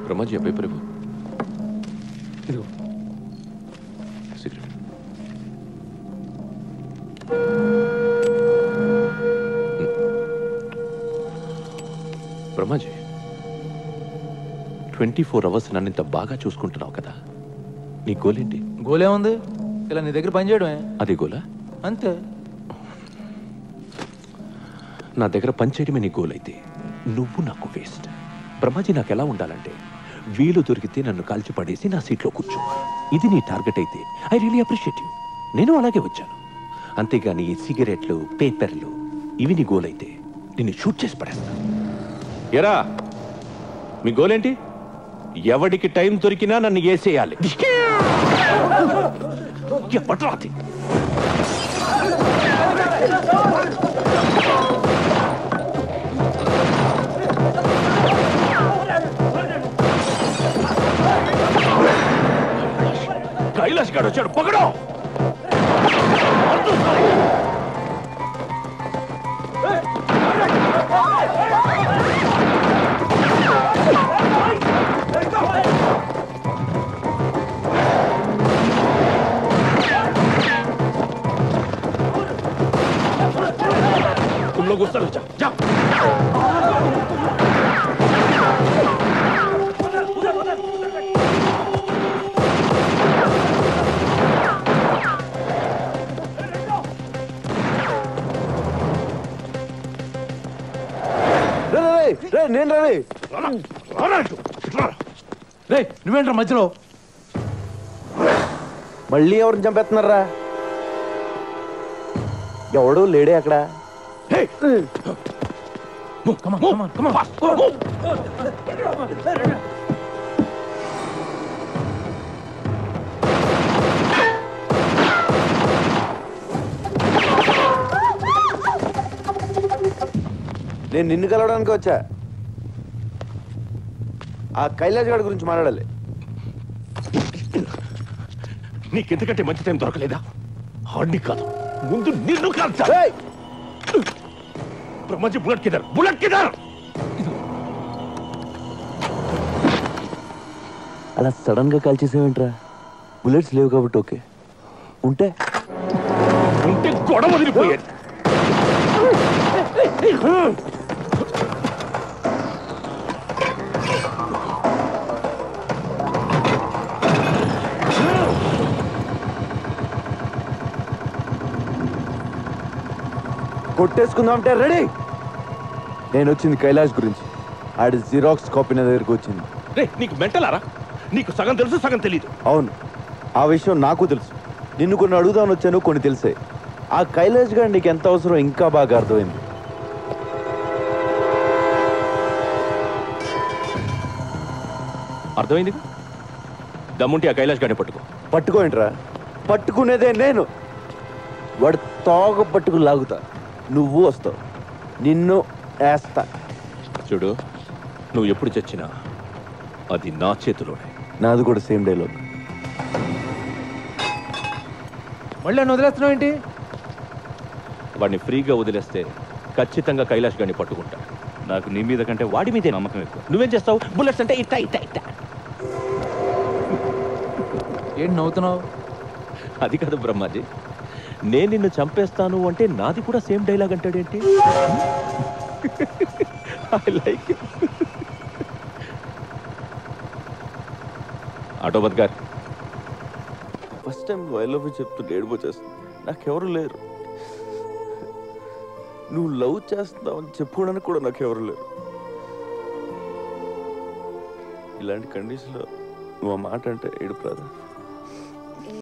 బ్రహ్మాజీ ఆ పేపర్ ఇవ్వు. ఇదిగో సిగరెట్. బ్రహ్మాజీ 24 hours నన్ను ఇంత బాగా చూసుకుంటున్నావు కదా, నీ గోలేంటి? గోలే ఉంది, ఇలా నీ దగ్గర పని చేయడమే. అదే గోలా? అంతే. నా దగ్గర పనిచేయడమే నీ గోల్ అయితే నువ్వు నాకు వేస్ట్. బ్రహ్మాజీ నాకు ఎలా ఉండాలంటే వీలు దొరికితే నన్ను కాల్చి పడేసి నా సీట్లో కూర్చోవాలి. ఇది నీ టార్గెట్ అయితే ఐ రియలీ అప్రిషియేట్ యూ. నేను అలాగే వచ్చాను. అంతేగాని ఈ సిగరెట్లు, పేపర్లు ఇవి నీ గోల్ అయితే నిన్ను షూట్ చేసి పడేస్తాను. ఎరా మీ గోల్ ఏంటి? ఎవడికి టైం దొరికినా నన్ను వేసేయాలి. పట్రాతి కైలాష్ గారు వచ్చాడు, పగడో. तुम लोग उस तरफ जाओ, जाओ। నేను రవి. రే నువ్వేంట్రా మధ్యలో? మళ్ళీ ఎవరిని చంపేస్తున్నారా? ఎవడు లేడే అక్కడ? నేను నిన్ను కలవడానికి వచ్చా. ఆ కైలాష్ గారి గురించి మాట్లాడాలి. నీకెందుకంటే మంచి టైం దొరకలేదా? హార్డ్ని కాదు, ముందు నిన్ను కాల్చా. బ్రహ్మాజీ బుల్లెట్ కిదర్, బుల్లెట్ కిదర్. అలా సడన్ గా కాల్చేసేవేంట్రా? బుల్లెట్స్ లేవు కాబట్టి ఓకే, ఉంటే గొడవ వదిలిపోయేది. కొట్టేసుకుందాం అంటే రెడీ. నేను వచ్చింది కైలాష్ గురించి. ఆడి జిరాక్స్ కాపీ నా దగ్గరికి వచ్చింది. నీకు మెంటలారా? నీకు సగం తెలుసు, సగం తెలీదు. అవును, ఆ విషయం నాకు తెలుసు. నిన్ను కొన్ని అడుగుదామని వచ్చాను, కొన్ని తెలిసాయి. ఆ కైలాష్ గారు నీకు ఎంత అవసరం ఇంకా బాగా అర్థమైంది. అర్థమైంది. దమ్ముంటే ఆ కైలాష్ గారిని పట్టుకో. పట్టుకోండిరా, పట్టుకునేదే నేను. వాడు తోక పట్టుకు లాగుతా, నువ్వు వస్తావు, నిన్ను వేస్తా. చూడు, నువ్వు ఎప్పుడు చచ్చినా అది నా చేతిలోనే. నాది కూడా సేమ్ డైలాగ్. మళ్ళీ నన్ను వదిలేస్తున్నావు ఏంటి? వాడిని ఫ్రీగా వదిలేస్తే ఖచ్చితంగా కైలాష్ గారిని పట్టుకుంటా. నాకు నీ మీద కంటే వాడి మీదే నమ్మకం ఎక్కువ. నువ్వేం చేస్తావు? బుల్లెట్స్ అంటే ఇట్టా ఇట్టా ఇట్టా. ఏంటి నవ్వుతున్నావు? అది కాదు బ్రహ్మాజీ, నేను నిన్ను చంపేస్తాను అంటే నాది కూడా సేమ్ డైలాగ్ అంటాడేంటి? I like it. ఆటోబద్ గారు, first time I love you చెప్తూ ఏడిపోచేస్తుంది. నాకెవరు లేరు. నువ్వు లవ్ చేస్తున్నావు అని చెప్పుకోవడానికి కూడా నాకెవరు లేరు. ఇలాంటి కండిషన్లో నువ్వు ఆ మాట అంటే ఏడుపు రాదా?